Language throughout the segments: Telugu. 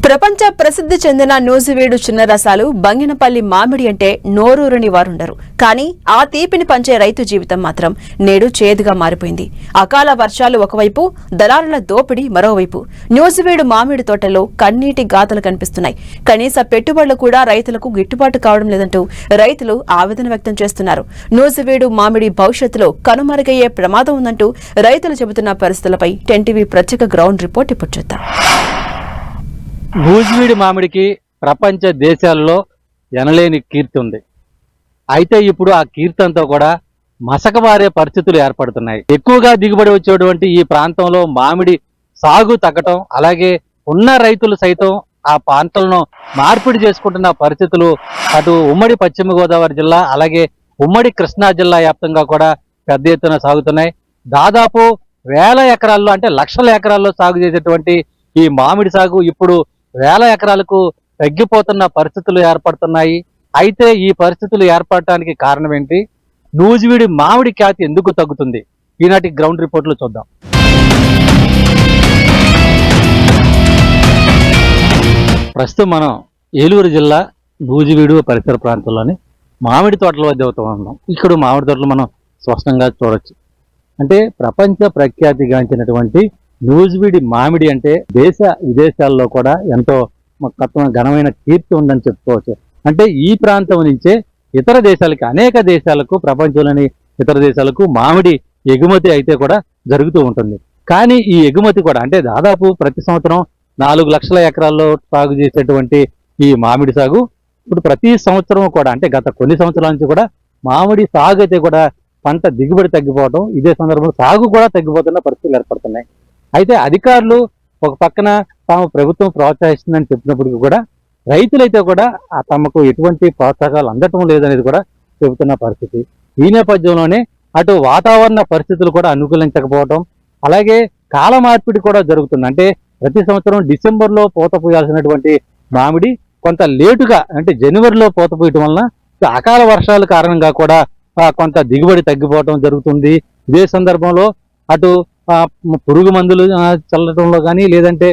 ప్రపంచ ప్రసిద్ధి చెందిన నూజివీడు చిన్న రసాలు బంగినపల్లి మామిడి అంటే నోరూరని వారుండరు. కానీ ఆ తీపిని పంచే రైతు జీవితం మాత్రం నేడు చేదుగా మారిపోయింది. అకాల వర్షాలు ఒకవైపు, దళారుల దోపిడీ మరోవైపు. నూజివీడు మామిడి తోటలో కన్నీటి గాథలు కనిపిస్తున్నాయి. కనీస పెట్టుబడులు కూడా రైతులకు గిట్టుబాటు కావడం లేదంటూ రైతులు ఆవేదన వ్యక్తం చేస్తున్నారు. నూజివీడు మామిడి భవిష్యత్తులో కనుమరుగయ్యే ప్రమాదం ఉందంటూ రైతులు చెబుతున్న పరిస్థితులపై 10 ప్రత్యేక గ్రౌండ్ రిపోర్ట్ ఇప్పుడు చూద్దాం. నూజివీడు మామిడికి ప్రపంచ దేశాల్లో ఎనలేని కీర్తి ఉంది. అయితే ఇప్పుడు ఆ కీర్తి అంతా కూడా మసకబారే పరిస్థితులు ఏర్పడుతున్నాయి. ఎక్కువగా దిగుబడి వచ్చేటువంటి ఈ ప్రాంతంలో మామిడి సాగు తగ్గటం, అలాగే ఉన్న రైతులు సైతం ఆ పంటలను మార్పిడి చేసుకుంటున్న పరిస్థితులు అటు ఉమ్మడి పశ్చిమ గోదావరి జిల్లా, అలాగే ఉమ్మడి కృష్ణా జిల్లా వ్యాప్తంగా కూడా పెద్ద ఎత్తున సాగుతున్నాయి. దాదాపు వేల ఎకరాల్లో, అంటే లక్షల ఎకరాల్లో సాగు చేసేటువంటి ఈ మామిడి సాగు ఇప్పుడు వేల ఎకరాలకు తగ్గిపోతున్న పరిస్థితులు ఏర్పడుతున్నాయి. అయితే ఈ పరిస్థితులు ఏర్పడటానికి కారణం ఏంటి? నూజివీడి మామిడి ఖ్యాతి ఎందుకు తగ్గుతుంది? ఈనాటి గ్రౌండ్ రిపోర్ట్లో చూద్దాం. ప్రస్తుతం మనం ఏలూరు జిల్లా నూజివీడు పరిసర ప్రాంతంలోని మామిడి తోటల వద్ద ఉన్నాం. ఇక్కడ మామిడి తోటలు మనం స్పష్టంగా చూడొచ్చు. అంటే ప్రపంచ ప్రఖ్యాతిగాంచినటువంటి నూజివీడి మామిడి అంటే దేశ విదేశాల్లో కూడా ఎంతో ఘనమైన కీర్తి ఉందని చెప్పుకోవచ్చు. అంటే ఈ ప్రాంతం నుంచే ఇతర దేశాలకి, అనేక దేశాలకు, ప్రపంచంలోని ఇతర దేశాలకు మామిడి ఎగుమతి అయితే కూడా జరుగుతూ ఉంటుంది. కానీ ఈ ఎగుమతి కూడా, అంటే దాదాపు ప్రతి సంవత్సరం 4 లక్షల ఎకరాల్లో సాగు చేసేటువంటి ఈ మామిడి సాగు ఇప్పుడు ప్రతి సంవత్సరం కూడా, అంటే గత కొన్ని సంవత్సరాల నుంచి కూడా మామిడి సాగు అయితే కూడా పంట దిగుబడి తగ్గిపోవడం, ఇదే సందర్భంలో సాగు కూడా తగ్గిపోతున్న పరిస్థితులు ఏర్పడుతున్నాయి. అయితే అధికారులు ఒక పక్కన తాము ప్రభుత్వం ప్రోత్సహిస్తుందని చెప్పినప్పటికీ కూడా రైతులైతే కూడా తమకు ఎటువంటి ప్రోత్సాహాలు అందటం లేదనేది కూడా చెబుతున్న పరిస్థితి. ఈ నేపథ్యంలోనే అటు వాతావరణ పరిస్థితులు కూడా అనుకూలించకపోవడం, అలాగే కాల మార్పిడి కూడా జరుగుతుంది. అంటే ప్రతి సంవత్సరం డిసెంబర్లో పూత పూయాల్సినటువంటి మామిడి కొంత లేటుగా, అంటే జనవరిలో పూత పూయటం వలన అకాల వర్షాల కారణంగా కూడా కొంత దిగుబడి తగ్గిపోవడం జరుగుతుంది. ఇదే సందర్భంలో అటు పురుగు మందులు చల్లడంలో కానీ, లేదంటే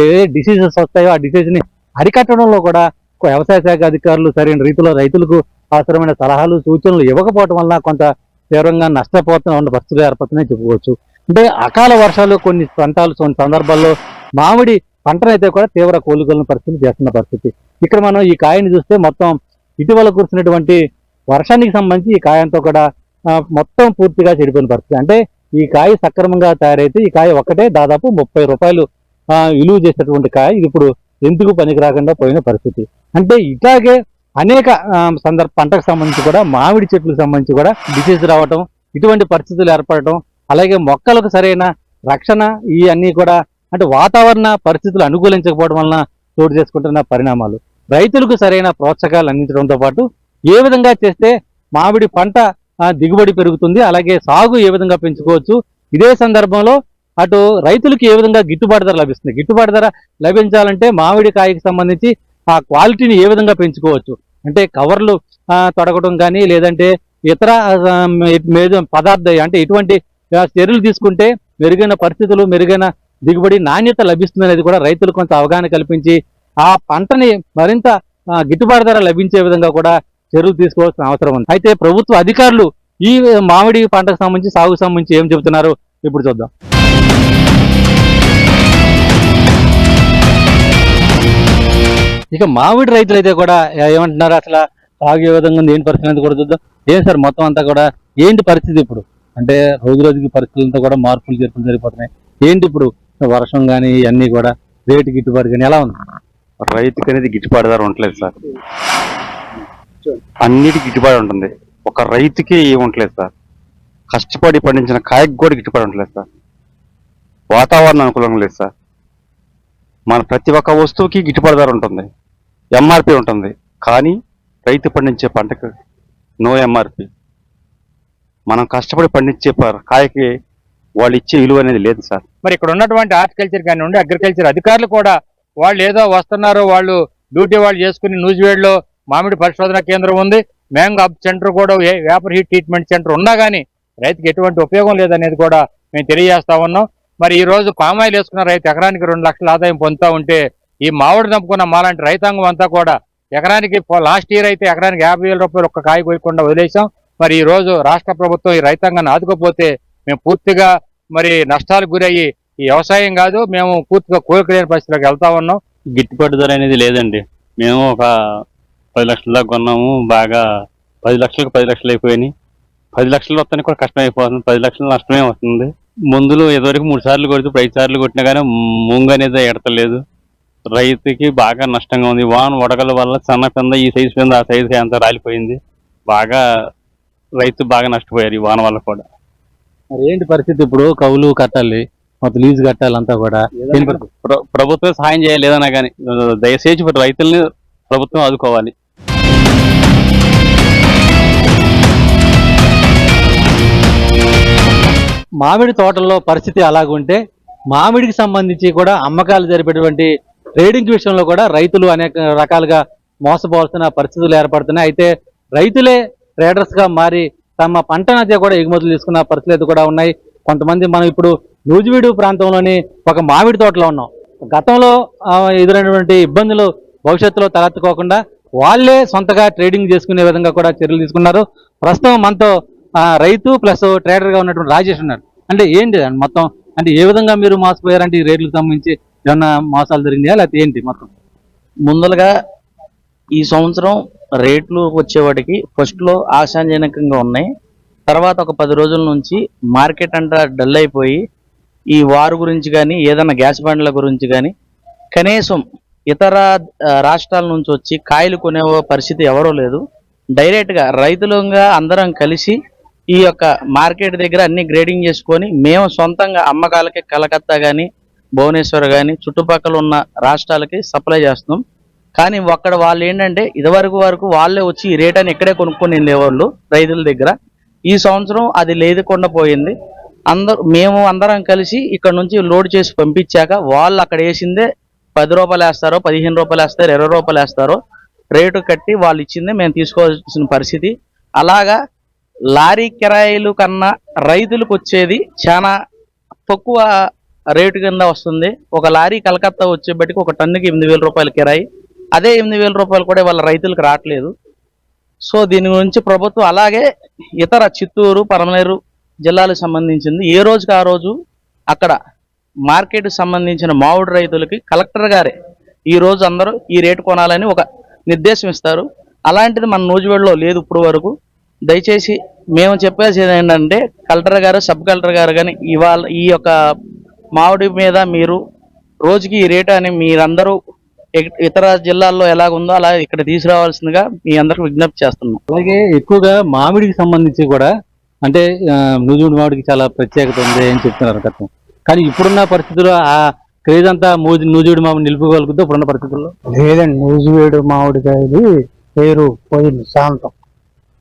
ఏ డిసీజెస్ వస్తాయో ఆ డిసీజ్ని అరికట్టడంలో కూడా వ్యవసాయ శాఖ అధికారులు సరైన రీతిలో రైతులకు అవసరమైన సలహాలు, సూచనలు ఇవ్వకపోవటం వల్ల కొంత తీవ్రంగా నష్టపోతున్న పరిస్థితులు ఏర్పడుతున్నాయి చెప్పుకోవచ్చు. అంటే అకాల వర్షాలు కొన్ని సందర్భాల్లో మామిడి పంటనైతే కూడా తీవ్ర కోలుకొలిన పరిస్థితులు చేస్తున్న పరిస్థితి. ఇక్కడ మనం ఈ కాయని చూస్తే మొత్తం ఇటీవల కురిసినటువంటి వర్షానికి సంబంధించి ఈ కాయంతో కూడా మొత్తం పూర్తిగా చెడిపోయిన పరిస్థితి. అంటే ఈ కాయ సక్రమంగా తయారైతే ఈ కాయ ఒక్కటే దాదాపు 30 రూపాయలు విలువ చేసేటువంటి కాయ ఇది ఇప్పుడు ఎందుకు పనికి రాకుండా పోయిన పరిస్థితి. అంటే ఇట్లాగే అనేక పంటకు సంబంధించి కూడా, మామిడి చెట్లకు సంబంధించి కూడా డిసీజ్ రావటం, ఇటువంటి పరిస్థితులు ఏర్పడటం, అలాగే మొక్కలకు సరైన రక్షణ, ఈ అన్నీ కూడా అంటే వాతావరణ పరిస్థితులు అనుకూలించకపోవడం వలన చోటు చేసుకుంటున్న పరిణామాలు. రైతులకు సరైన ప్రోత్సాహాలు అందించడంతో పాటు ఏ విధంగా చేస్తే మామిడి పంట దిగుబడి పెరుగుతుంది, అలాగే సాగు ఏ విధంగా పెంచుకోవచ్చు, ఇదే సందర్భంలో అటు రైతులకు ఏ విధంగా గిట్టుబాటు ధర లభిస్తుంది, గిట్టుబాటు ధర లభించాలంటే మామిడి కాయకి సంబంధించి ఆ క్వాలిటీని ఏ విధంగా పెంచుకోవచ్చు, అంటే కవర్లు తొడగడం కానీ, లేదంటే ఇతర పదార్థాలు, అంటే ఇటువంటి చర్యలు తీసుకుంటే మెరుగైన పరిస్థితులు, మెరుగైన దిగుబడి, నాణ్యత లభిస్తుంది అనేది కూడా రైతులు కొంత అవగాహన కల్పించి ఆ పంటని మరింత గిట్టుబాటు ధర లభించే విధంగా కూడా చర్యలు తీసుకోవాల్సిన అవసరం ఉంది. అయితే ప్రభుత్వ అధికారులు ఈ మామిడి పంటకు సంబంధించి, సాగుకు సంబంధించి ఏం చెబుతున్నారు ఇప్పుడు చూద్దాం. ఇక మామిడి రైతులు అయితే కూడా ఏమంటున్నారు, అసలు సాగు ఏ విధంగా ఉంది, ఏంటి పరిస్థితి కూడా చూద్దాం. ఏం సార్ మొత్తం అంతా కూడా ఏంటి పరిస్థితి ఇప్పుడు? అంటే రోజు రోజుకి పరిస్థితులంతా కూడా మార్పులు చేర్పులు జరిగిపోతున్నాయి. ఏంటి ఇప్పుడు వర్షం కానీ ఇవన్నీ కూడా రేటు గిట్టుబాటు కానీ ఎలా ఉంది? రైతుకి అనేది గిట్టుబాటు ధర ఉండలేదు సార్. అన్నిటికీ గిట్టుబాటు ఉంటుంది, ఒక రైతుకి ఏముంటలేదు సార్. కష్టపడి పండించిన కాయకు కూడా గిట్టుబాటు ఉండలేదు సార్. వాతావరణం అనుకూలంగా లేదు సార్. మన ప్రతి ఒక్క వస్తువుకి గిట్టుబాటు ధర ఉంటుంది, ఎంఆర్పి ఉంటుంది. కానీ రైతు పండించే పంటకు నో ఎంఆర్పి. మనం కష్టపడి పండించే కాయకి వాళ్ళు ఇచ్చే విలువ అనేది లేదు సార్. మరి ఇక్కడ ఉన్నటువంటి హార్టికల్చర్ కానివ్వండి, అగ్రికల్చర్ అధికారులు కూడా వాళ్ళు ఏదో వస్తున్నారు, వాళ్ళు డ్యూటీ వాళ్ళు చేసుకుని నూజివీడులో మామిడి పరిశోధన కేంద్రం ఉంది, మ్యాంగో హబ్ సెంటర్ కూడా, వేపర్ హీట్ ట్రీట్మెంట్ సెంటర్ ఉన్నా కానీ రైతుకి ఎటువంటి ఉపయోగం లేదనేది కూడా మేము తెలియజేస్తా ఉన్నాం. మరి ఈ రోజు పామాయిల్ వేసుకున్న రైతు ఎకరానికి 2 లక్షల ఆదాయం పొందుతా ఉంటే ఈ మామిడి నంపుకున్న మాలాంటి రైతాంగం అంతా కూడా ఎకరానికి లాస్ట్ ఇయర్ అయితే ఎకరానికి 50,000 రూపాయలు ఒక్క కాయ కోయకుండా వదిలేసాం. మరి ఈ రోజు రాష్ట్ర ప్రభుత్వం ఈ రైతాంగాన్ని ఆదుకోపోతే మేము పూర్తిగా మరి నష్టాలకు గురయ్యి ఈ వ్యవసాయం కాదు మేము పూర్తిగా కోలుకోలేని పరిస్థితిలోకి వెళ్తా ఉన్నాం. గిట్టుబాటు ధర అనేది లేదండి. మేము ఒక 10 లక్షల దాకా కొన్నాము, బాగా 10 లక్షలకు 10 లక్షలు అయిపోయినాయి. 10 లక్షలు వస్తానికి కూడా కష్టం అయిపోతుంది, 10 లక్షలు నష్టమే వస్తుంది. మందులు ఇదివరకు 3 సార్లు కొడుతూ 5 సార్లు కొట్టినా కానీ ముంగ అనేది ఎడతలేదు. రైతుకి బాగా నష్టంగా ఉంది. వాన వడగల వల్ల సన్న కింద ఈ సైజు కింద ఆ సైజు అంతా రాలిపోయింది. బాగా రైతు బాగా నష్టపోయారు ఈ వాన వల్ల కూడా. మరి ఏంటి పరిస్థితి? ఇప్పుడు కౌలు కట్టాలి, మొత్తం లీజు కట్టాలి, అంతా కూడా ప్రభుత్వం సహాయం చేయాలి ఏదైనా కానీ. దయచేసి రైతుల్ని ప్రభుత్వం ఆదుకోవాలి. మామిడి తోటల్లో పరిస్థితి అలాగుంటే మామిడికి సంబంధించి కూడా అమ్మకాలు జరిపేటువంటి ట్రేడింగ్ విషయంలో కూడా రైతులు అనేక రకాలుగా మోసపోవాల్సిన పరిస్థితులు ఏర్పడుతున్నాయి. అయితే రైతులే ట్రేడర్స్ గా మారి తమ పంటనైతే కూడా ఎగుమతులు తీసుకున్న పరిస్థితులు అయితే కూడా ఉన్నాయి. కొంతమంది మనం ఇప్పుడు నూజివీడు ప్రాంతంలోని ఒక మామిడి తోటలో ఉన్నాం. గతంలో ఎదురైనటువంటి ఇబ్బందులు భవిష్యత్తులో తలెత్తుకోకుండా వాళ్ళే సొంతగా ట్రేడింగ్ చేసుకునే విధంగా కూడా చర్యలు తీసుకున్నారు. ప్రస్తుతం మనతో రైతు ప్లస్ ట్రేడర్ గా ఉన్నటువంటి రాజేష్ ఉన్నారు. అంటే ఏంటి మొత్తం, అంటే ఏ విధంగా మీరు మోసపోయారంటే ఈ రేట్లకు సంబంధించి ఏమన్నా మోసాలు జరిగినాయా లేకపోతే ఏంటి మొత్తం? ముందలుగా ఈ సంవత్సరం రేట్లు వచ్చేవాటికి ఫస్ట్ లో ఆశాజనకంగా ఉన్నాయి. తర్వాత ఒక 10 రోజుల నుంచి మార్కెట్ అంతా డల్ అయిపోయి ఈ వారు గురించి కానీ ఏదైనా గ్యాస్ బండ్ల గురించి కానీ కనీసం ఇతర రాష్ట్రాల నుంచి వచ్చి కాయలు కొనే పరిస్థితి ఎవరూ లేదు. డైరెక్ట్ గా రైతులుగా అందరం కలిసి ఈ యొక్క మార్కెట్ దగ్గర అన్ని గ్రేడింగ్ చేసుకొని మేము సొంతంగా అమ్మకాలకి కలకత్తా కానీ భువనేశ్వర్ కానీ చుట్టుపక్కల ఉన్న రాష్ట్రాలకి సప్లై చేస్తున్నాం. కానీ అక్కడ వాళ్ళు ఏంటంటే ఇదివరకు వాళ్ళే వచ్చి ఈ రేట్ అని ఇక్కడే కొనుక్కొని వెళ్ళేవాళ్ళు రైతుల దగ్గర. ఈ సంవత్సరం అది లేకుండా పోయింది. మేము అందరం కలిసి ఇక్కడ నుంచి లోడ్ చేసి పంపించాక వాళ్ళు అక్కడ వేసిందే 10 రూపాయలు వేస్తారో 15 రూపాయలు వేస్తారో 20 రూపాయలు వేస్తారో రేటు కట్టి వాళ్ళు ఇచ్చిందే మేము తీసుకోవాల్సిన పరిస్థితి. అలాగా లారీ కిరాయిలు కన్నా రైతులకు వచ్చేది చాలా తక్కువ రేటు కింద వస్తుంది. ఒక లారీ కలకత్తా వచ్చేబట్టికి ఒక టన్నుకి 8,000 రూపాయలు కిరాయి. అదే 8,000 రూపాయలు కూడా వాళ్ళ రైతులకు రావట్లేదు. సో దీని గురించి ప్రభుత్వం అలాగే ఇతర చిత్తూరు పరమనేరు జిల్లాలకు సంబంధించింది ఏ రోజుకి ఆ రోజు అక్కడ మార్కెట్ సంబంధించిన మామిడి రైతులకి కలెక్టర్ గారే ఈ రోజు అందరూ ఈ రేటు కొనాలని ఒక నిర్దేశం ఇస్తారు. అలాంటిది మన నూజివీడులో లేదు ఇప్పుడు వరకు. దయచేసి మేము చెప్పేది ఏంటంటే కలెక్టర్ గారు సబ్ కలెక్టర్ గారు కానీ ఇవాళ ఈ యొక్క మామిడి మీద మీరు రోజుకి ఈ రేటు అని మీరందరూ ఇతర జిల్లాల్లో ఎలాగుందో అలా ఇక్కడ తీసుకురావాల్సిందిగా మీ అందరికి విజ్ఞప్తి చేస్తున్నాం. అలాగే ఎక్కువగా మామిడికి సంబంధించి కూడా అంటే నూజివీడు మామిడికి చాలా ప్రత్యేకత ఉంది అని చెప్తున్నారు గతం. కానీ ఇప్పుడున్న పరిస్థితుల్లో ఆ క్రేజ్ అంతా నూజివీడు మామిడి నిలుపుకోగలుగుతుందో ఇప్పుడున్న పరిస్థితుల్లో? లేదండి, నూజివీడు మామిడికాయది పేరు పోయింది శాంతం.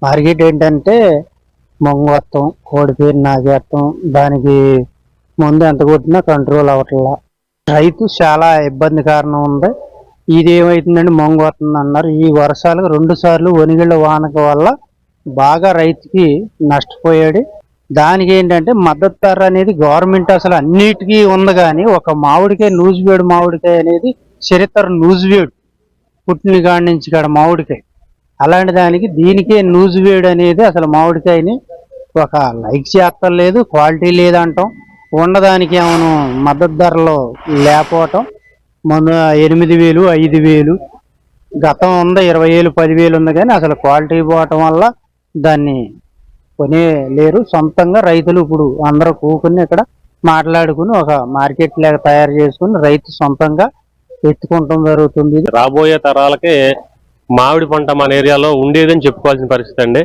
మార్కెట్ ఏంటంటే మొంగొత్తం కోడి పేరు నాగేత్తం, దానికి ముందు ఎంత కొట్టినా కంట్రోల్ అవ్వట్లా. రైతు చాలా ఇబ్బంది కారణం ఉంది. ఇది ఏమవుతుందండి మొంగొత్తుంది అన్నారు. ఈ వర్షాలకు 2 సార్లు వనిగిళ్ళ వానక వల్ల బాగా రైతుకి నష్టపోయాడు. దానికి ఏంటంటే మద్దతు ధర అనేది గవర్నమెంట్ అసలు అన్నిటికీ ఉంది, కానీ ఒక మామిడికాయ నూజివీడు మామిడికాయ అనేది చరిత్ర నూజివీడు పుట్టిన కాడి నుంచి కాడ మామిడికాయ. అలాంటి దానికి దీనికే నూజివీడు అనేది అసలు మామిడికాయని ఒక లైక్ చేస్తలేదు, క్వాలిటీ లేదంటాం. ఉన్నదానికి ఏమను మద్దతు ధరలో లేకపోవటం, మొన్న 8,000 5,000 గతం ఉంది, 20,000 10,000 ఉంది, కానీ అసలు క్వాలిటీ పోవటం వల్ల దాన్ని కొనే లేరు. సొంతంగా రైతులు ఇప్పుడు అందరూ కూకుని ఇక్కడ మాట్లాడుకుని ఒక మార్కెట్ లాగా తయారు చేసుకుని రైతు సొంతంగా ఎత్తుకుంటాం జరుగుతుంది. రాబోయే తరాలకే మామిడి పంట మన ఏరియాలో ఉండేదని చెప్పుకోవాల్సిన పరిస్థితి అండి.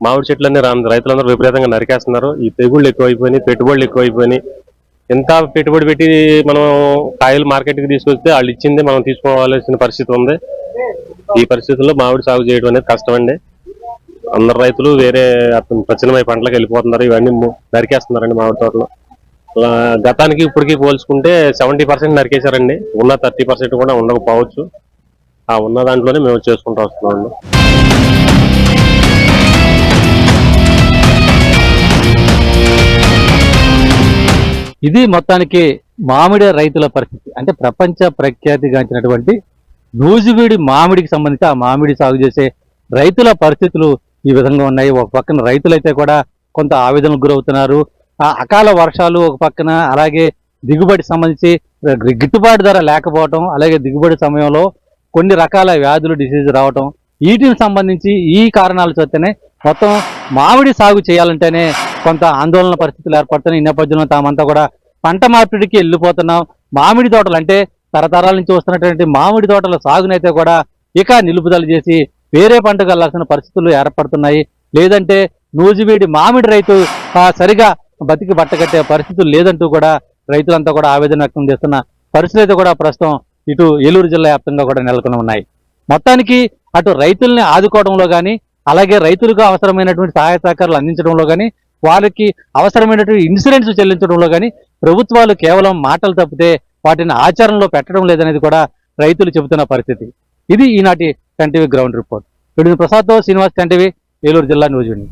మామిడి చెట్లన్నీ రైతులందరూ విపరీతంగా నరికేస్తున్నారు. ఈ తెగుళ్ళు ఎక్కువైపోయినాయి, పెట్టుబడులు ఎక్కువైపోయినాయి. ఎంత పెట్టుబడి పెట్టి మనం కాయలు మార్కెట్కి తీసుకొస్తే వాళ్ళు ఇచ్చింది మనం తీసుకోవాల్సిన పరిస్థితి ఉంది. ఈ పరిస్థితుల్లో మామిడి సాగు చేయడం అనేది కష్టం అండి. అందరు రైతులు వేరే పచ్చినమై పంటలకు వెళ్ళిపోతున్నారు. ఇవన్నీ నరికేస్తున్నారండి మామిడి తోటలో. గతానికి ఇప్పటికీ పోల్చుకుంటే 70% నరికేశారండి. ఉన్న 30% కూడా ఉండకపోవచ్చు. ఆ ఉన్న దాంట్లోనే మేము చేసుకుంటూ వస్తున్నామండి. ఇది మొత్తానికి మామిడి రైతుల పరిస్థితి. అంటే ప్రపంచ ప్రఖ్యాతిగాంచినటువంటి నూజివీడి మామిడికి సంబంధించి ఆ మామిడి సాగు చేసే రైతుల పరిస్థితులు ఈ విధంగా ఉన్నాయి. ఒక పక్కన రైతులైతే కూడా కొంత ఆవేదనకు గురవుతున్నారు. ఆ అకాల వర్షాలు ఒక పక్కన, అలాగే దిగుబడి సంబంధించి గిట్టుబాటు ధర లేకపోవటం, అలాగే దిగుబడి సమయంలో కొన్ని రకాల వ్యాధులు డిసీజ్ రావటం, వీటికి సంబంధించి ఈ కారణాల చేతనే మొత్తం మామిడి సాగు చేయాలంటేనే కొంత ఆందోళన పరిస్థితులు ఏర్పడుతున్నాయి. ఈ నేపథ్యంలో తామంతా కూడా పంట మార్పిడికి వెళ్ళిపోతున్నాం. మామిడి తోటలు అంటే తరతరాల నుంచి వస్తున్నటువంటి మామిడి తోటల సాగునైతే కూడా ఇక నిలుపుదల చేసి వేరే పంటకు వెళ్లాల్సిన పరిస్థితులు ఏర్పడుతున్నాయి. లేదంటే నూజివీడి మామిడి రైతు సరిగా బతికి బట్టకట్టే పరిస్థితులు లేదంటూ కూడా రైతులంతా కూడా ఆవేదన వ్యక్తం చేస్తున్న పరిస్థితులు అయితే కూడా ప్రస్తుతం ఇటు ఏలూరు జిల్లా వ్యాప్తంగా కూడా నెలకొని ఉన్నాయి. మొత్తానికి అటు రైతుల్ని ఆదుకోవడంలో కానీ, అలాగే రైతులకు అవసరమైనటువంటి సహాయ సహకారాలు అందించడంలో కానీ, వారికి అవసరమైనటువంటి ఇన్సూరెన్స్ చెల్లించడంలో కానీ ప్రభుత్వాలు కేవలం మాటలు తప్పితే వాటిని ఆచరణలో పెట్టడం లేదనేది కూడా రైతులు చెబుతున్న పరిస్థితి. ఇది ఈనాటి 10 టీవీ గ్రౌండ్ రిపోర్ట్. ప్రసాద్తో శ్రీనివాస్, 10 టీవీ, ఏలూరు జిల్లా నూజివీడు.